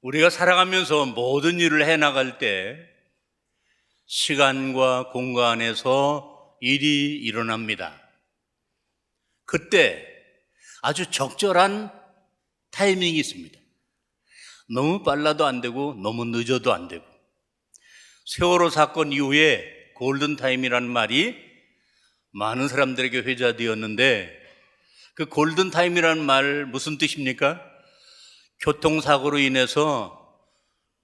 우리가 살아가면서 모든 일을 해나갈 때 시간과 공간에서 일이 일어납니다. 그때 아주 적절한 타이밍이 있습니다. 너무 빨라도 안 되고 너무 늦어도 안 되고. 세월호 사건 이후에 골든타임이라는 말이 많은 사람들에게 회자되었는데, 그 골든타임이라는 말 무슨 뜻입니까? 교통사고로 인해서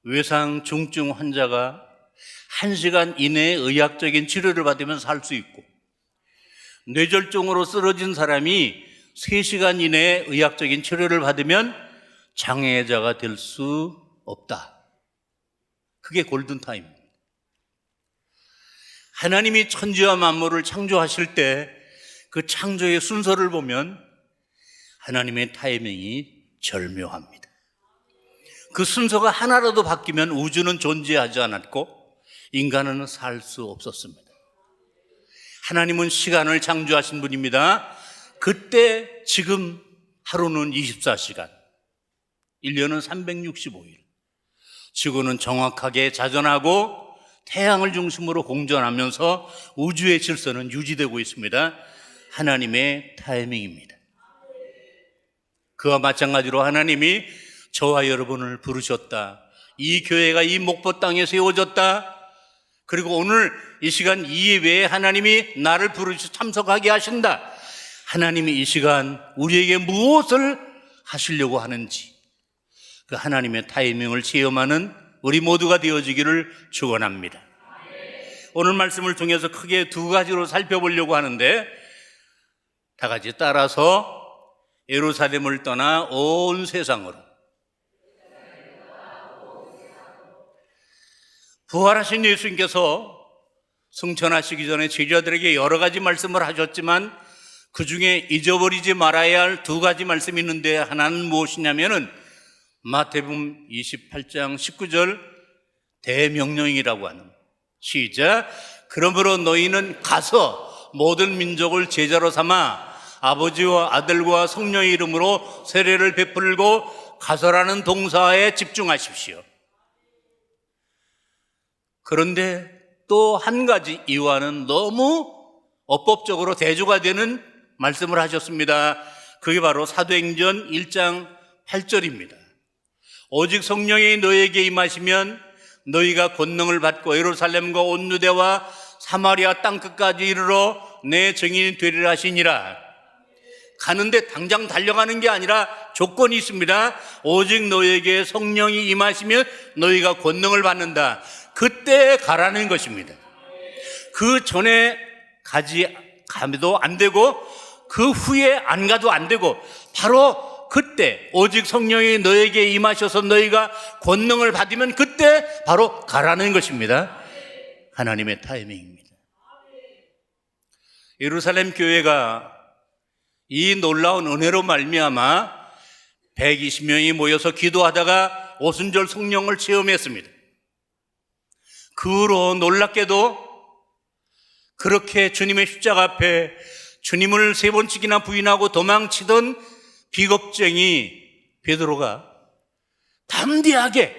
외상 중증 환자가 1시간 이내에 의학적인 치료를 받으면 살 수 있고, 뇌졸중으로 쓰러진 사람이 3시간 이내에 의학적인 치료를 받으면 장애자가 될 수 없다. 그게 골든타임입니다. 하나님이 천지와 만물을 창조하실 때 그 창조의 순서를 보면 하나님의 타이밍이 절묘합니다. 그 순서가 하나라도 바뀌면 우주는 존재하지 않았고 인간은 살 수 없었습니다. 하나님은 시간을 창조하신 분입니다. 그때 지금 하루는 24시간, 1년은 365일, 지구는 정확하게 자전하고 태양을 중심으로 공전하면서 우주의 질서는 유지되고 있습니다. 하나님의 타이밍입니다. 그와 마찬가지로 하나님이 저와 여러분을 부르셨다. 이 교회가 이 목포 땅에 세워졌다. 그리고 오늘 이 시간 이외에 하나님이 나를 부르셔 참석하게 하신다. 하나님이 이 시간 우리에게 무엇을 하시려고 하는지, 그 하나님의 타이밍을 체험하는 우리 모두가 되어지기를 축원합니다. 오늘 말씀을 통해서 크게 2가지로 살펴보려고 하는데, 다 같이 따라서 예루살렘을 떠나 온 세상으로. 부활하신 예수님께서 승천하시기 전에 제자들에게 여러 가지 말씀을 하셨지만 그 중에 잊어버리지 말아야 할 2가지 말씀이 있는데, 하나는 무엇이냐면은 마태복음 28장 19절 대명령이라고 하는, 시작. 그러므로 너희는 가서 모든 민족을 제자로 삼아 아버지와 아들과 성령의 이름으로 세례를 베풀고 가서라는 동사에 집중하십시오. 그런데 또 한 가지 이와는 너무 어법적으로 대조가 되는 말씀을 하셨습니다. 그게 바로 사도행전 1장 8절입니다. 오직 성령이 너희에게 임하시면 너희가 권능을 받고 예루살렘과 온 유대와 사마리아 땅끝까지 이르러 내 증인이 되리라 하시니라. 가는데 당장 달려가는 게 아니라 조건이 있습니다. 오직 너희에게 성령이 임하시면 너희가 권능을 받는다. 그때 가라는 것입니다. 그 전에 가도 안 되고 그 후에 안 가도 안 되고, 바로 그때 오직 성령이 너에게 임하셔서 너희가 권능을 받으면 그때 바로 가라는 것입니다. 하나님의 타이밍입니다. 예루살렘 교회가 이 놀라운 은혜로 말미암아 120명이 모여서 기도하다가 오순절 성령을 체험했습니다. 그 후로 놀랍게도 그렇게 주님의 십자가 앞에 주님을 3번씩이나 부인하고 도망치던 비겁쟁이 베드로가 담대하게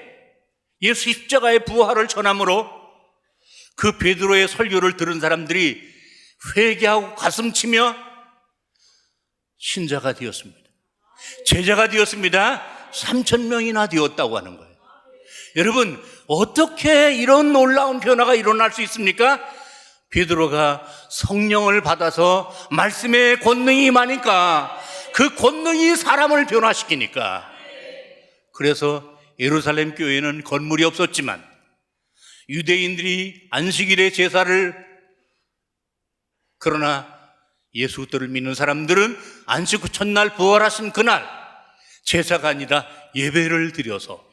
예수 십자가의 부활을 전함으로 그 베드로의 설교를 들은 사람들이 회개하고 가슴치며 신자가 되었습니다. 제자가 되었습니다. 3,000명이나 되었다고 하는 거예요. 여러분, 어떻게 이런 놀라운 변화가 일어날 수 있습니까? 베드로가 성령을 받아서 말씀의 권능이 임하니까, 그 권능이 사람을 변화시키니까. 그래서 예루살렘 교회는 건물이 없었지만 유대인들이 안식일에 제사를, 그러나 예수들을 믿는 사람들은 안식 후 첫날 부활하신 그날 제사가 아니라 예배를 드려서,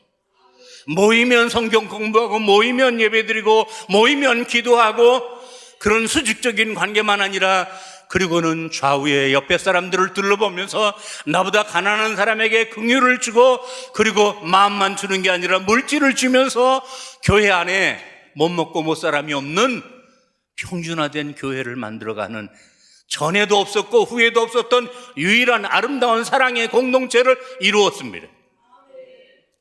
모이면 성경 공부하고 모이면 예배드리고 모이면 기도하고, 그런 수직적인 관계만 아니라, 그리고는 좌우에 옆에 사람들을 둘러보면서 나보다 가난한 사람에게 긍휼을 주고, 그리고 마음만 주는 게 아니라 물질을 주면서 교회 안에 못 먹고 못 사람이 없는 평준화된 교회를 만들어가는, 전에도 없었고 후에도 없었던 유일한 아름다운 사랑의 공동체를 이루었습니다.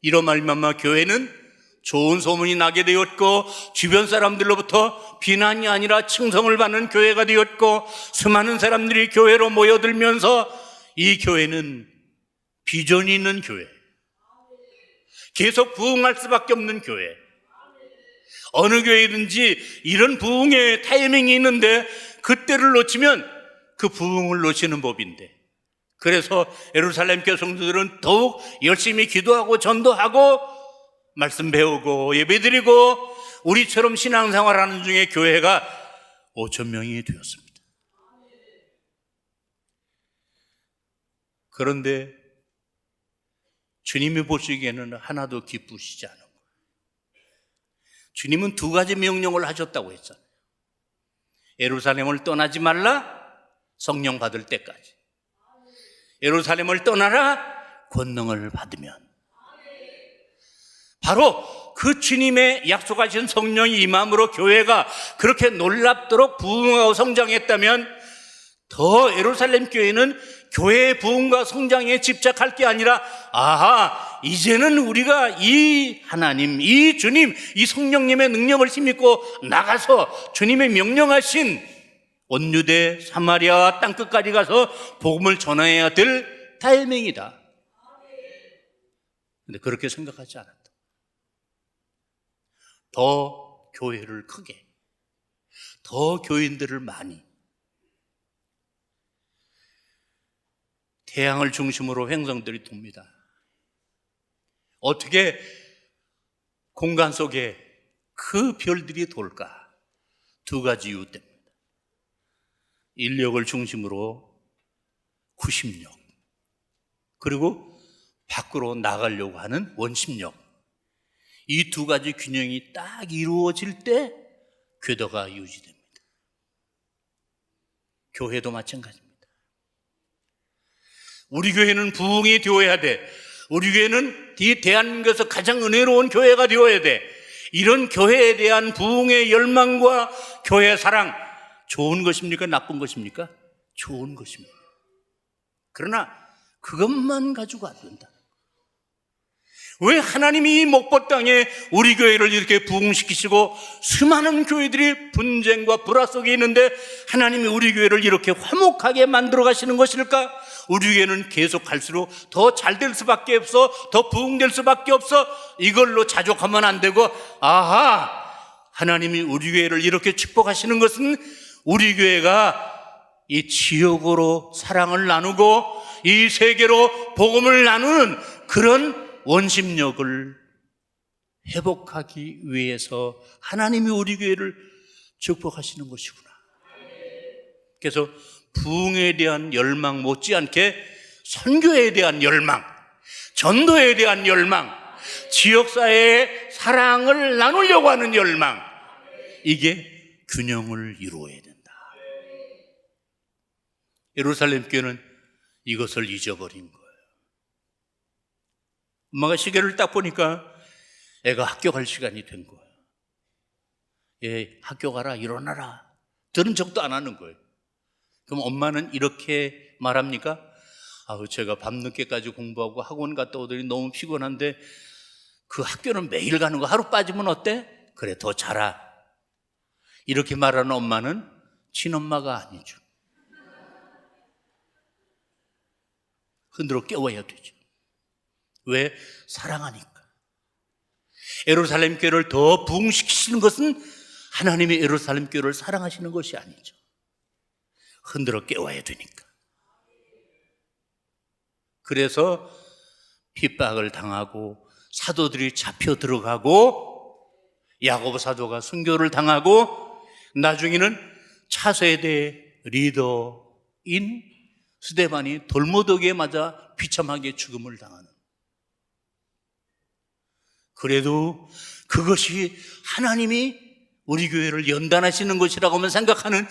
이로 말미암아 교회는 좋은 소문이 나게 되었고 주변 사람들로부터 비난이 아니라 칭송을 받는 교회가 되었고 수많은 사람들이 교회로 모여들면서 이 교회는 비전이 있는 교회, 계속 부흥할 수밖에 없는 교회. 어느 교회든지 이런 부흥의 타이밍이 있는데 그때를 놓치면 그 부흥을 놓치는 법인데, 그래서 예루살렘 교회 성도들은 더욱 열심히 기도하고 전도하고 말씀 배우고 예배드리고 우리처럼 신앙생활하는 중에 교회가 5천 명이 되었습니다. 그런데 주님이 보시기에는 하나도 기쁘시지 않은 거예요. 주님은 2가지 명령을 하셨다고 했잖아요. 예루살렘을 떠나지 말라, 성령 받을 때까지. 예루살렘을 떠나라, 권능을 받으면. 바로 그 주님의 약속하신 성령이 임함으로 교회가 그렇게 놀랍도록 부흥하고 성장했다면 더 예루살렘 교회는 교회의 부흥과 성장에 집착할 게 아니라, 아하, 이제는 우리가 이 하나님, 이 주님, 이 성령님의 능력을 힘입고 나가서 주님의 명령하신 온 유대 사마리아 땅끝까지 가서 복음을 전해야 될 타이밍이다. 근데 그렇게 생각하지 않았다. 더 교회를 크게, 더 교인들을 많이, 태양을 중심으로 행성들이 돕니다. 어떻게 공간 속에 그 별들이 돌까? 2가지 이유 때문입니다. 인력을 중심으로 구심력, 그리고 밖으로 나가려고 하는 원심력, 이 2가지 균형이 딱 이루어질 때 궤도가 유지됩니다. 교회도 마찬가지입니다. 우리 교회는 부흥이 되어야 돼. 우리 교회는 이 대한민국에서 가장 은혜로운 교회가 되어야 돼. 이런 교회에 대한 부흥의 열망과 교회 사랑, 좋은 것입니까? 나쁜 것입니까? 좋은 것입니다. 그러나 그것만 가지고 안 된다. 왜 하나님이 이 목포 땅에 우리 교회를 이렇게 부흥시키시고 수많은 교회들이 분쟁과 불화 속에 있는데 하나님이 우리 교회를 이렇게 화목하게 만들어 가시는 것일까? 우리 교회는 계속 갈수록 더 잘 될 수밖에 없어, 더 부흥될 수밖에 없어. 이걸로 자족하면 안 되고, 아하, 하나님이 우리 교회를 이렇게 축복하시는 것은 우리 교회가 이 지역으로 사랑을 나누고 이 세계로 복음을 나누는 그런 원심력을 회복하기 위해서 하나님이 우리 교회를 축복하시는 것이구나. 그래서 부흥에 대한 열망 못지않게 선교에 대한 열망, 전도에 대한 열망, 지역사회의 사랑을 나누려고 하는 열망, 이게 균형을 이루어야 된다. 예루살렘 교회는 이것을 잊어버린 거예요. 엄마가 시계를 딱 보니까 애가 학교 갈 시간이 된 거예요. 얘 학교 가라, 일어나라. 들은 척도 안 하는 거예요. 그럼 엄마는 이렇게 말합니까? 아우, 제가 밤늦게까지 공부하고 학원 갔다 오더니 너무 피곤한데 그 학교는 매일 가는 거 하루 빠지면 어때? 그래, 더 자라. 이렇게 말하는 엄마는 친엄마가 아니죠. 흔들어 깨워야 되죠. 왜? 사랑하니까. 예루살렘 교회를 더 부흥시키시는 것은 하나님의 예루살렘 교회를 사랑하시는 것이 아니죠. 흔들어 깨워야 되니까. 그래서 핍박을 당하고 사도들이 잡혀 들어가고 야고보 사도가 순교를 당하고 나중에는 차세대 리더인 스데반이 돌무더기에 맞아 비참하게 죽음을 당하는, 그래도 그것이 하나님이 우리 교회를 연단하시는 것이라고만 생각하는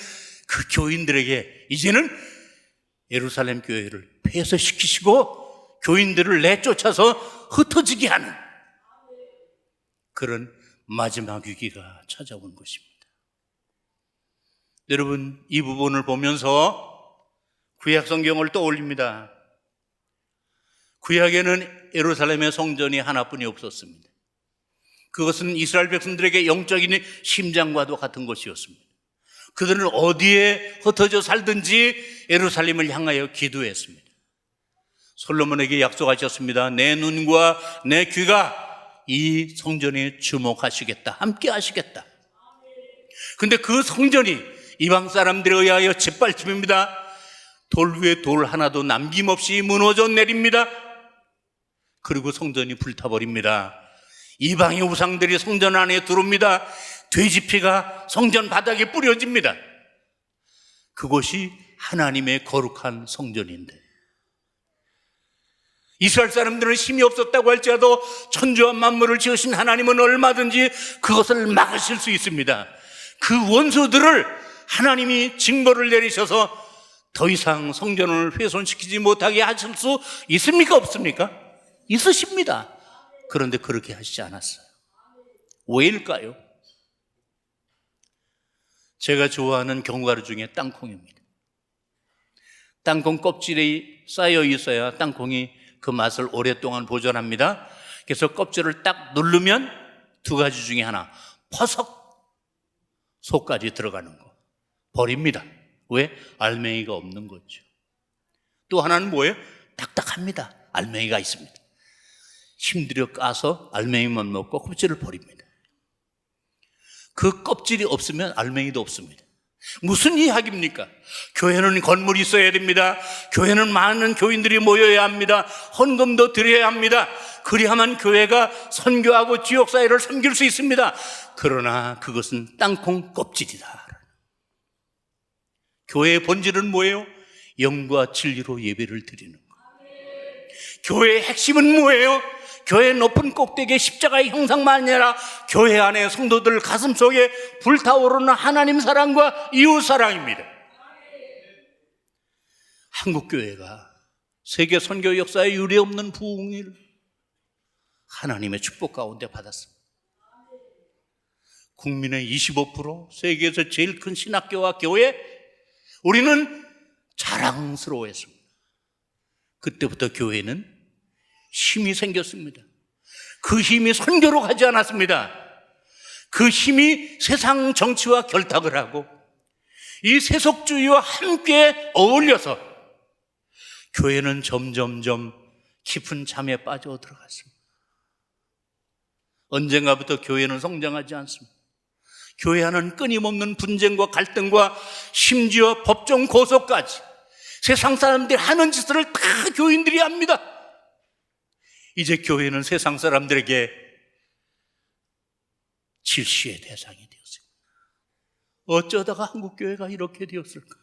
그 교인들에게 이제는 예루살렘 교회를 폐쇄시키시고 교인들을 내쫓아서 흩어지게 하는 그런 마지막 위기가 찾아온 것입니다. 여러분, 이 부분을 보면서 구약 성경을 떠올립니다. 구약에는 예루살렘의 성전이 하나뿐이 없었습니다. 그것은 이스라엘 백성들에게 영적인 심장과도 같은 것이었습니다. 그들은 어디에 흩어져 살든지 예루살렘을 향하여 기도했습니다. 솔로몬에게 약속하셨습니다. 내 눈과 내 귀가 이 성전에 주목하시겠다. 함께 하시겠다. 근데 그 성전이 이방 사람들에 의하여 짓밟힙니다. 돌 위에 돌 하나도 남김없이 무너져 내립니다. 그리고 성전이 불타버립니다. 이방의 우상들이 성전 안에 들어옵니다. 돼지피가 성전 바닥에 뿌려집니다. 그것이 하나님의 거룩한 성전인데, 이스라엘 사람들은 힘이 없었다고 할지라도 천지와 만물을 지으신 하나님은 얼마든지 그것을 막으실 수 있습니다. 그 원수들을 하나님이 징벌을 내리셔서 더 이상 성전을 훼손시키지 못하게 하실 수 있습니까? 없습니까? 있으십니다. 그런데 그렇게 하시지 않았어요. 왜일까요? 제가 좋아하는 견과류 중에 땅콩입니다. 땅콩 껍질이 쌓여 있어야 땅콩이 그 맛을 오랫동안 보존합니다. 그래서 껍질을 딱 누르면 두 가지 중에 하나, 퍼석 속까지 들어가는 거 버립니다. 왜? 알맹이가 없는 거죠. 또 하나는 뭐예요? 딱딱합니다. 알맹이가 있습니다. 힘들여 까서 알맹이만 먹고 껍질을 버립니다. 그 껍질이 없으면 알맹이도 없습니다. 무슨 이야기입니까? 교회는 건물이 있어야 됩니다. 교회는 많은 교인들이 모여야 합니다. 헌금도 드려야 합니다. 그래야만 교회가 선교하고 지역사회를 섬길 수 있습니다. 그러나 그것은 땅콩 껍질이다. 교회의 본질은 뭐예요? 영과 진리로 예배를 드리는 것. 교회의 핵심은 뭐예요? 교회 높은 꼭대기에 십자가의 형상만 아니라 교회 안에 성도들 가슴 속에 불타오르는 하나님 사랑과 이웃 사랑입니다. 한국교회가 세계 선교 역사에 유례없는 부흥을 하나님의 축복 가운데 받았습니다. 국민의 25%, 세계에서 제일 큰 신학교와 교회, 우리는 자랑스러워했습니다. 그때부터 교회는 힘이 생겼습니다. 그 힘이 선교로 가지 않았습니다. 그 힘이 세상 정치와 결탁을 하고 이 세속주의와 함께 어울려서 교회는 점점점 깊은 잠에 빠져 들어갔습니다. 언젠가부터 교회는 성장하지 않습니다. 교회 안은 끊임없는 분쟁과 갈등과 심지어 법정 고소까지 세상 사람들이 하는 짓을 다 교인들이 합니다. 이제 교회는 세상 사람들에게 질시의 대상이 되었습니다. 어쩌다가 한국교회가 이렇게 되었을까?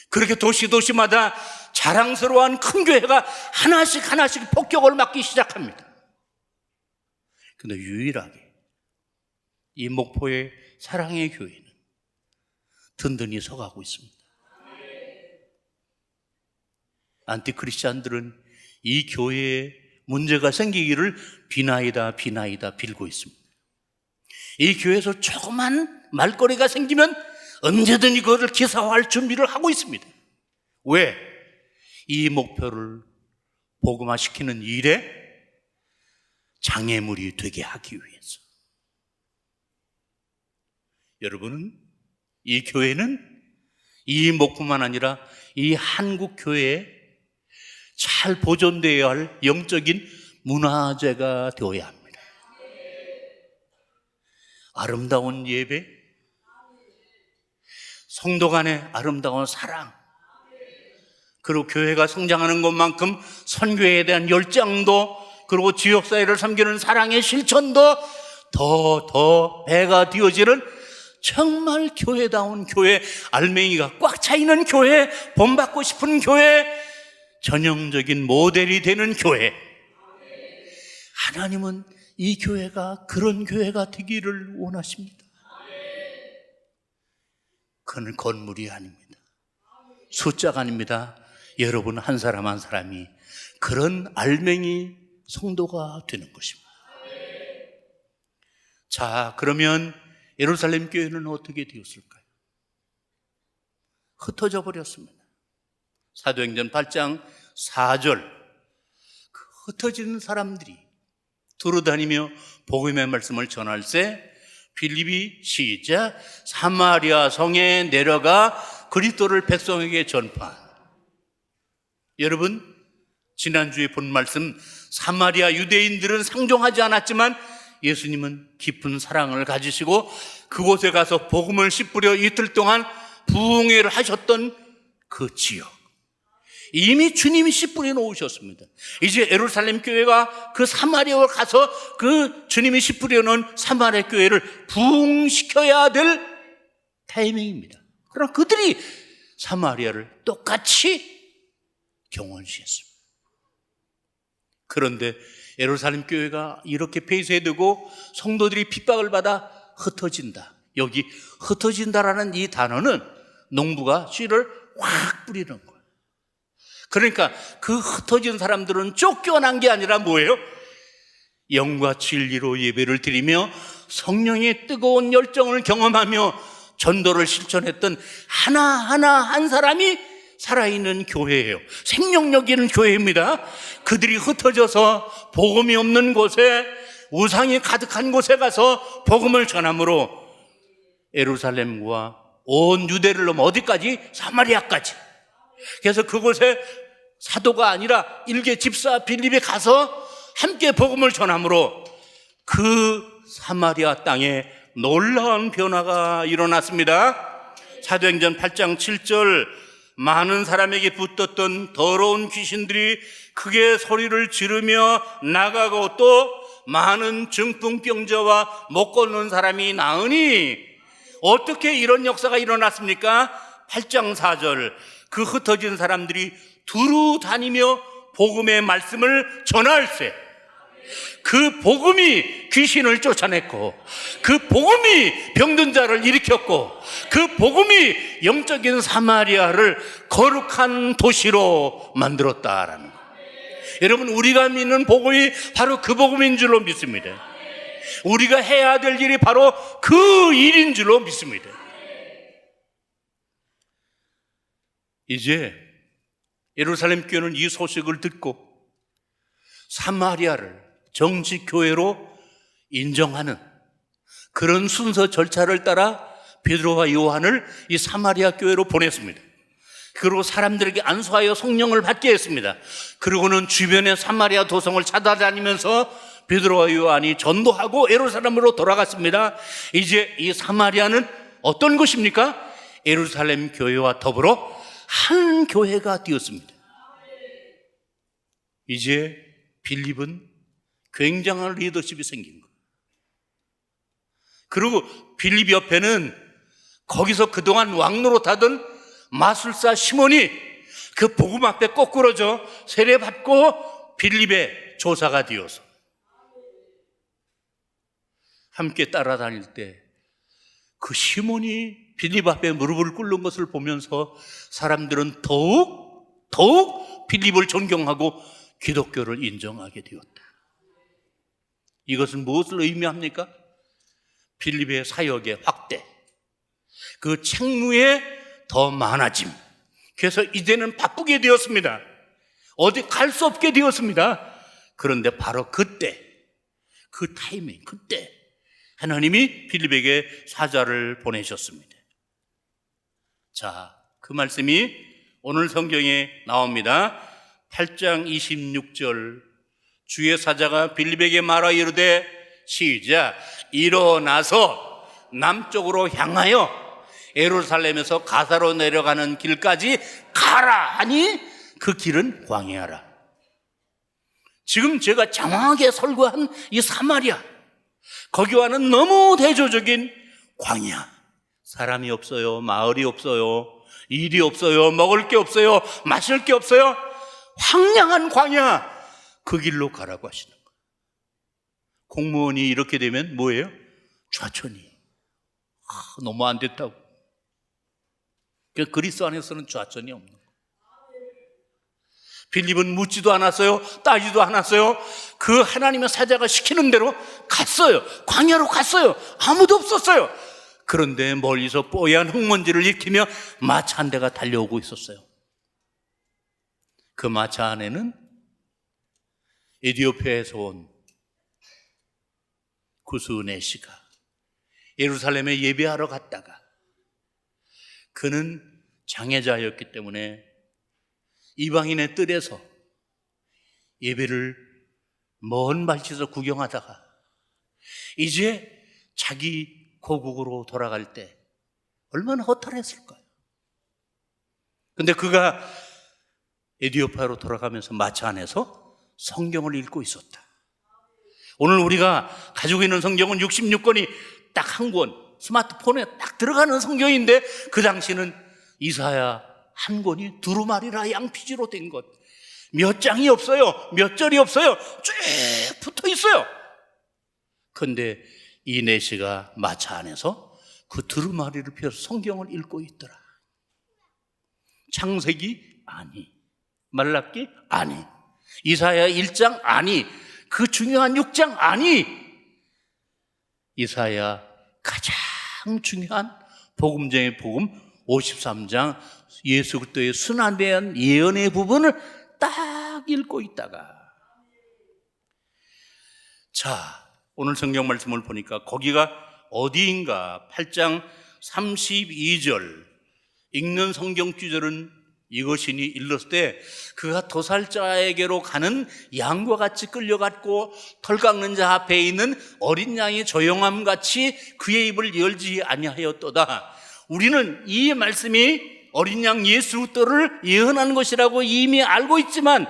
그렇게 도시마다 자랑스러워한 큰 교회가 하나씩 폭격을 맞기 시작합니다. 그런데 유일하게 이 목포의 사랑의 교회는 든든히 서가고 있습니다. 안티크리스찬들은 이 교회에 문제가 생기기를 비나이다 빌고 있습니다. 이 교회에서 조그만 말거리가 생기면 언제든 이거를 기사화할 준비를 하고 있습니다. 왜? 이 목표를 복음화시키는 일에 장애물이 되게 하기 위해서. 여러분은, 이 교회는 이 목표만 아니라 이 한국 교회에 잘 보존되어야 할 영적인 문화재가 되어야 합니다. 아름다운 예배, 성도 간의 아름다운 사랑, 그리고 교회가 성장하는 것만큼 선교에 대한 열정도, 그리고 지역사회를 섬기는 사랑의 실천도 더 배가 되어지는 정말 교회다운 교회, 알맹이가 꽉 차 있는 교회, 본받고 싶은 교회, 전형적인 모델이 되는 교회. 하나님은 이 교회가 그런 교회가 되기를 원하십니다. 그는 건물이 아닙니다. 숫자가 아닙니다. 여러분 한 사람 한 사람이 그런 알맹이 성도가 되는 것입니다. 자, 그러면 예루살렘 교회는 어떻게 되었을까요? 흩어져 버렸습니다. 사도행전 8장 4절, 그 흩어지는 사람들이 돌아다니며 복음의 말씀을 전할 때 빌립이 시작 사마리아 성에 내려가 그리스도를 백성에게 전파. 여러분, 지난주에 본 말씀, 사마리아 유대인들은 상종하지 않았지만 예수님은 깊은 사랑을 가지시고 그곳에 가서 복음을 씨뿌려 이틀 동안 부흥회를 하셨던 그 지역, 이미 주님이 씨뿌려 놓으셨습니다. 이제 예루살렘 교회가 그 사마리아에 가서 그 주님이 씨뿌려 놓은 사마리아 교회를 부흥시켜야 될 타이밍입니다. 그러나 그들이 사마리아를 똑같이 경원시했습니다. 그런데 예루살렘 교회가 이렇게 폐쇄되고 성도들이 핍박을 받아 흩어진다. 여기 흩어진다라는 이 단어는 농부가 씨를 확 뿌리는 거예요. 그러니까 그 흩어진 사람들은 쫓겨난 게 아니라 뭐예요? 영과 진리로 예배를 드리며 성령의 뜨거운 열정을 경험하며 전도를 실천했던 하나하나 한 사람이 살아있는 교회예요. 생명력 있는 교회입니다. 그들이 흩어져서 복음이 없는 곳에, 우상이 가득한 곳에 가서 복음을 전함으로 예루살렘과 온 유대를 넘어 어디까지? 사마리아까지. 그래서 그곳에 사도가 아니라 일개 집사 빌립이 가서 함께 복음을 전함으로 그 사마리아 땅에 놀라운 변화가 일어났습니다. 사도행전 8장 7절, 많은 사람에게 붙었던 더러운 귀신들이 크게 소리를 지르며 나가고 또 많은 중풍병자와 못 걷는 사람이 나으니. 어떻게 이런 역사가 일어났습니까? 8장 4절, 그 흩어진 사람들이 두루 다니며 복음의 말씀을 전할세. 그 복음이 귀신을 쫓아냈고, 그 복음이 병든 자를 일으켰고, 그 복음이 영적인 사마리아를 거룩한 도시로 만들었다라는 거예요. 여러분, 우리가 믿는 복음이 바로 그 복음인 줄로 믿습니다. 우리가 해야 될 일이 바로 그 일인 줄로 믿습니다. 이제 예루살렘 교회는 이 소식을 듣고 사마리아를 정식 교회로 인정하는 그런 순서 절차를 따라 베드로와 요한을 이 사마리아 교회로 보냈습니다. 그리고 사람들에게 안수하여 성령을 받게 했습니다. 그리고는 주변의 사마리아 도성을 찾아다니면서 베드로와 요한이 전도하고 예루살렘으로 돌아갔습니다. 이제 이 사마리아는 어떤 곳입니까? 예루살렘 교회와 더불어 한 교회가 되었습니다. 이제 빌립은 굉장한 리더십이 생긴 거예요. 그리고 빌립 옆에는 거기서 그동안 왕노릇하던 마술사 시몬이 그 복음 앞에 거꾸러져 세례받고 빌립의 조사가 되어서 함께 따라다닐 때 그 시몬이 빌립 앞에 무릎을 꿇는 것을 보면서 사람들은 더욱 빌립을 존경하고 기독교를 인정하게 되었다. 이것은 무엇을 의미합니까? 빌립의 사역의 확대, 그 책무의 더 많아짐. 그래서 이제는 바쁘게 되었습니다. 어디 갈 수 없게 되었습니다. 그런데 바로 그때, 그 타이밍, 그때 하나님이 빌립에게 사자를 보내셨습니다. 자, 그 말씀이 오늘 성경에 나옵니다. 8장 26절, 주의 사자가 빌립에게 말하 이르되 시작, 일어나서 남쪽으로 향하여 예루살렘에서 가사로 내려가는 길까지 가라 하니 그 길은 광야라. 지금 제가 장황하게 설교한 이 사마리아, 거기와는 너무 대조적인 광야. 사람이 없어요, 마을이 없어요, 일이 없어요, 먹을 게 없어요, 마실 게 없어요. 황량한 광야, 그 길로 가라고 하시는 거예요. 공무원이 이렇게 되면 뭐예요? 좌천이. 너무 안 됐다고. 그리스도 안에서는 좌천이 없는 거예요. 빌립은 묻지도 않았어요, 따지도 않았어요. 그 하나님의 사자가 시키는 대로 갔어요. 광야로 갔어요. 아무도 없었어요. 그런데 멀리서 뽀얀 흙먼지를 일으키며 마차 한 대가 달려오고 있었어요. 그 마차 안에는 에디오피아에서 온 구스네시가 예루살렘에 예배하러 갔다가 그는 장애자였기 때문에 이방인의 뜰에서 예배를 먼 발치에서 구경하다가 이제 자기 고국으로 돌아갈 때 얼마나 허탈했을까요? 근데 그가 에디오피아로 돌아가면서 마차 안에서 성경을 읽고 있었다. 오늘 우리가 가지고 있는 성경은 66권이 딱 한 권, 스마트폰에 딱 들어가는 성경인데 그 당시는 이사야 한 권이 두루마리라 양피지로 된 것. 몇 장이 없어요. 몇 절이 없어요. 쭉 붙어 있어요. 그런데 이 내시가 마차 안에서 그 두루마리를 펴서 성경을 읽고 있더라. 창세기 아니, 말라기 아니, 이사야 1장 아니, 그 중요한 6장 아니, 이사야 가장 중요한 복음 중의 복음 53장 예수 그리스도의 순환에 대한 예언의 부분을 딱 읽고 있다가, 자, 오늘 성경 말씀을 보니까 거기가 어디인가 8장 32절 읽는 성경 구절은 이것이니 일렀을 때 그가 도살자에게로 가는 양과 같이 끌려갔고 털 깎는 자 앞에 있는 어린 양의 조용함같이 그의 입을 열지 아니하였도다. 우리는 이 말씀이 어린 양 예수 그리스도를 예언하는 것이라고 이미 알고 있지만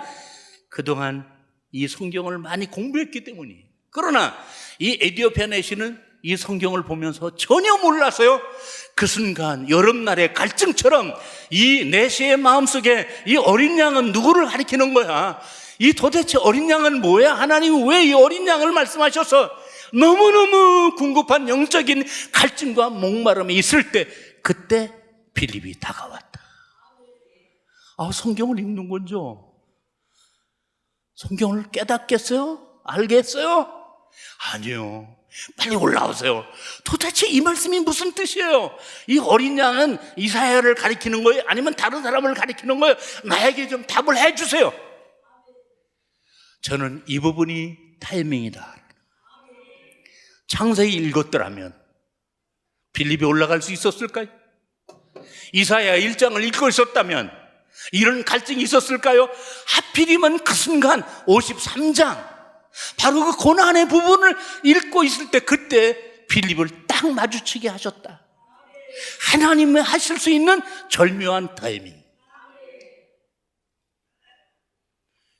그동안 이 성경을 많이 공부했기 때문이에요. 그러나 이 에디오피아 내시는 이 성경을 보면서 전혀 몰랐어요. 그 순간 여름날의 갈증처럼 이 내시의 마음속에 이 어린 양은 누구를 가리키는 거야? 이 도대체 어린 양은 뭐야? 하나님이 왜 이 어린 양을 말씀하셔서 너무너무 궁급한 영적인 갈증과 목마름이 있을 때 그때 빌립이 다가왔다. 성경을 읽는 건죠. 성경을 깨닫겠어요? 알겠어요? 아니요. 빨리 올라오세요. 도대체 이 말씀이 무슨 뜻이에요? 이 어린 양은 이사야를 가리키는 거예요? 아니면 다른 사람을 가리키는 거예요? 나에게 좀 답을 해주세요. 저는 이 부분이 타이밍이다. 창세기 읽었더라면 빌립이 올라갈 수 있었을까요? 이사야 1장을 읽고 있었다면 이런 갈증이 있었을까요? 하필이면 그 순간 53장 바로 그 고난의 부분을 읽고 있을 때 그때 빌립을 딱 마주치게 하셨다. 하나님이 하실 수 있는 절묘한 타이밍.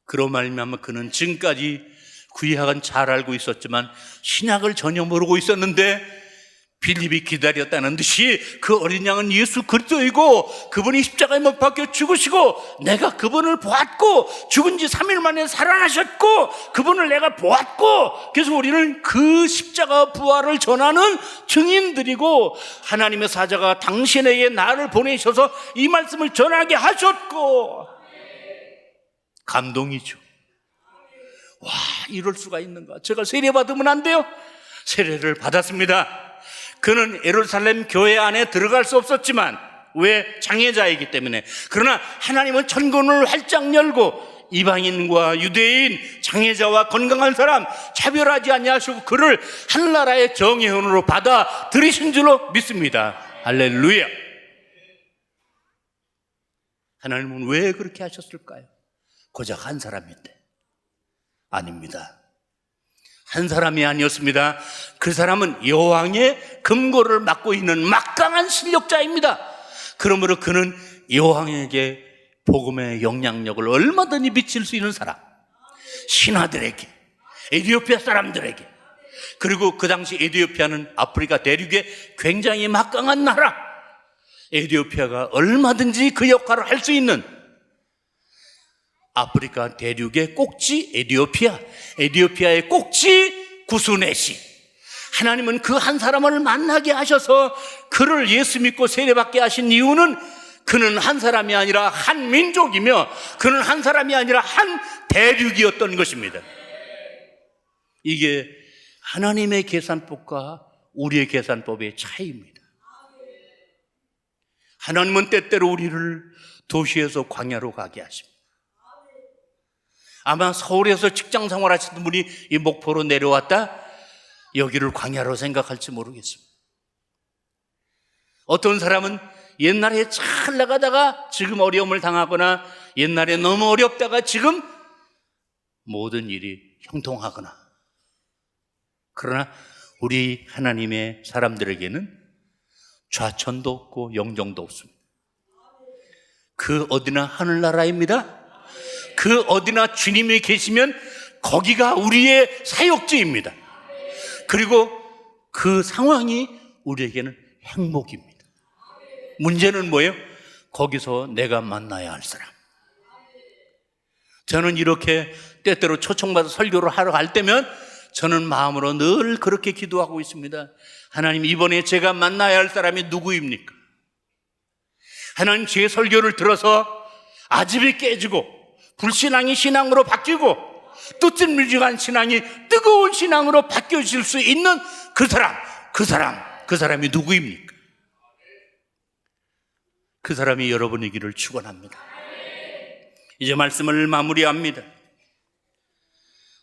그로 말미암아 그는 지금까지 구약은 잘 알고 있었지만 신약을 전혀 모르고 있었는데 빌립이 기다렸다는 듯이 그 어린 양은 예수 그리스도이고 그분이 십자가에 못 박혀 죽으시고 내가 그분을 보았고 죽은 지 3일 만에 살아나셨고 그분을 내가 보았고 그래서 우리는 그 십자가 부활을 전하는 증인들이고 하나님의 사자가 당신에게 나를 보내셔서 이 말씀을 전하게 하셨고 감동이죠. 와, 이럴 수가 있는가? 제가 세례 받으면 안 돼요? 세례를 받았습니다. 그는 예루살렘 교회 안에 들어갈 수 없었지만 왜? 장애자이기 때문에. 그러나 하나님은 천군을 활짝 열고 이방인과 유대인, 장애자와 건강한 사람 차별하지 아니하시고 그를 한나라의 정예원으로 받아들이신 줄로 믿습니다. 할렐루야. 하나님은 왜 그렇게 하셨을까요? 고작 한 사람인데. 아닙니다. 한 사람이 아니었습니다. 그 사람은 여왕의 금고를 맡고 있는 막강한 실력자입니다. 그러므로 그는 여왕에게 복음의 영향력을 얼마든지 미칠 수 있는 사람, 신하들에게, 에디오피아 사람들에게, 그리고 그 당시 에디오피아는 아프리카 대륙의 굉장히 막강한 나라, 에디오피아가 얼마든지 그 역할을 할 수 있는 아프리카 대륙의 꼭지 에디오피아의 꼭지 구스네시. 하나님은 그 한 사람을 만나게 하셔서 그를 예수 믿고 세례받게 하신 이유는 그는 한 사람이 아니라 한 민족이며 그는 한 사람이 아니라 한 대륙이었던 것입니다. 이게 하나님의 계산법과 우리의 계산법의 차이입니다. 하나님은 때때로 우리를 도시에서 광야로 가게 하십니다. 아마 서울에서 직장 생활하시던 분이 이 목포로 내려왔다 여기를 광야로 생각할지 모르겠습니다. 어떤 사람은 옛날에 잘 나가다가 지금 어려움을 당하거나 옛날에 너무 어렵다가 지금 모든 일이 형통하거나, 그러나 우리 하나님의 사람들에게는 좌천도 없고 영정도 없습니다. 그 어디나 하늘나라입니다. 그 어디나 주님이 계시면 거기가 우리의 사역지입니다. 그리고 그 상황이 우리에게는 행복입니다. 문제는 뭐예요? 거기서 내가 만나야 할 사람. 저는 이렇게 때때로 초청받아 설교를 하러 갈 때면 저는 마음으로 늘 그렇게 기도하고 있습니다. 하나님, 이번에 제가 만나야 할 사람이 누구입니까? 하나님, 제 설교를 들어서 아집이 깨지고 불신앙이 신앙으로 바뀌고 뜨뜻미지근한 신앙이 뜨거운 신앙으로 바뀌어질 수 있는 그 사람이 누구입니까? 그 사람이 여러분이기를 축원합니다. 이제 말씀을 마무리합니다.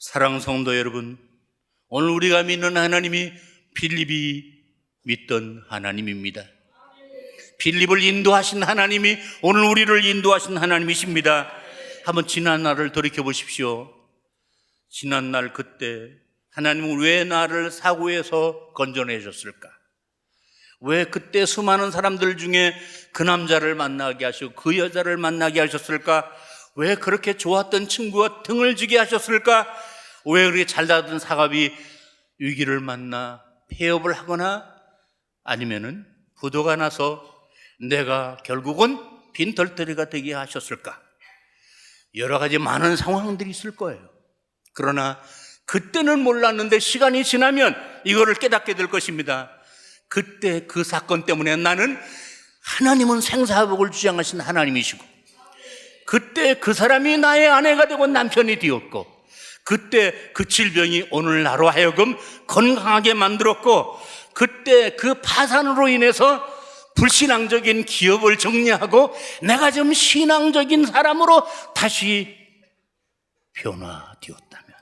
사랑하는 성도 여러분, 오늘 우리가 믿는 하나님이 빌립이 믿던 하나님입니다. 빌립을 인도하신 하나님이 오늘 우리를 인도하신 하나님이십니다. 한번 지난 날을 돌이켜보십시오. 지난 날 그때 하나님은 왜 나를 사고에서 건져내셨을까? 왜 그때 수많은 사람들 중에 그 남자를 만나게 하시고 그 여자를 만나게 하셨을까? 왜 그렇게 좋았던 친구와 등을 지게 하셨을까? 왜 그렇게 잘나던 사갑이 위기를 만나 폐업을 하거나 아니면은 부도가 나서 내가 결국은 빈털터리가 되게 하셨을까? 여러 가지 많은 상황들이 있을 거예요. 그러나 그때는 몰랐는데 시간이 지나면 이거를 깨닫게 될 것입니다. 그때 그 사건 때문에 나는 하나님은 생사복을 주장하신 하나님이시고, 그때 그 사람이 나의 아내가 되고 남편이 되었고, 그때 그 질병이 오늘 나로 하여금 건강하게 만들었고, 그때 그 파산으로 인해서 불신앙적인 기업을 정리하고 내가 좀 신앙적인 사람으로 다시 변화되었다면,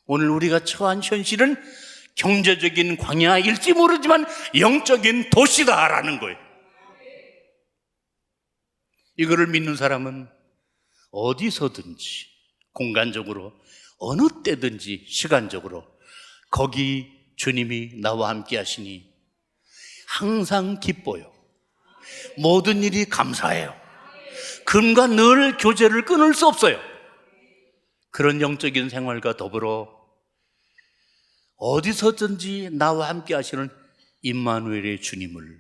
오늘 우리가 처한 현실은 경제적인 광야일지 모르지만 영적인 도시다라는 거예요. 이거를 믿는 사람은 어디서든지 공간적으로 어느 때든지 시간적으로 거기 주님이 나와 함께 하시니 항상 기뻐요. 모든 일이 감사해요. 그분과 늘 교제를 끊을 수 없어요. 그런 영적인 생활과 더불어 어디서든지 나와 함께 하시는 임마누엘의 주님을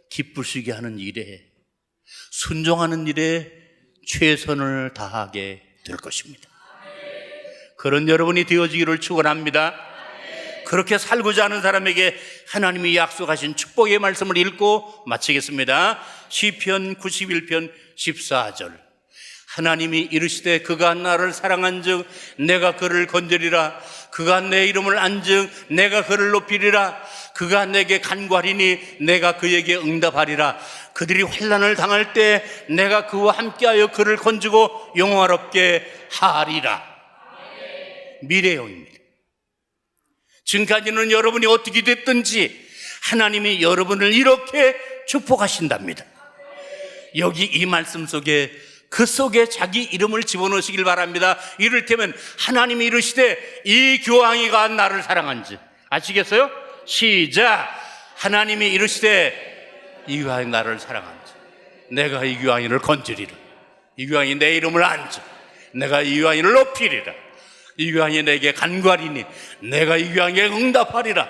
기쁘시게 하는 일에, 순종하는 일에 최선을 다하게 될 것입니다. 그런 여러분이 되어지기를 축원합니다. 그렇게 살고자 하는 사람에게 하나님이 약속하신 축복의 말씀을 읽고 마치겠습니다. 시편 91편 14절. 하나님이 이르시되 그가 나를 사랑한즉 내가 그를 건지리라. 그가 내 이름을 안즉 내가 그를 높이리라. 그가 내게 간구하리니 내가 그에게 응답하리라. 그들이 환난을 당할 때 내가 그와 함께하여 그를 건지고 영화롭게 하리라. 미래형입니다. 지금까지는 여러분이 어떻게 됐든지 하나님이 여러분을 이렇게 축복하신답니다. 여기 이 말씀 속에 그 속에 자기 이름을 집어넣으시길 바랍니다. 이를테면 하나님이 이르시되 이 교황이가 나를 사랑한지, 아시겠어요? 시작. 하나님이 이르시되 이 교황이 나를 사랑한지 내가 이 교황이를 건지리라. 이 교황이 내 이름을 안지 내가 이 교황이를 높이리라. 이 교황이 내게 간구하리니 내가 이 교황에게 응답하리라.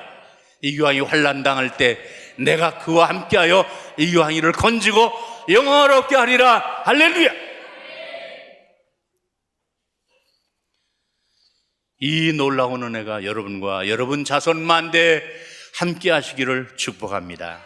이 교황이 환난 당할 때 내가 그와 함께하여 이 교황이를 건지고 영화롭게 하리라. 할렐루야. 이 놀라운 은혜가 여러분과 여러분 자손 만대에 함께 하시기를 축복합니다.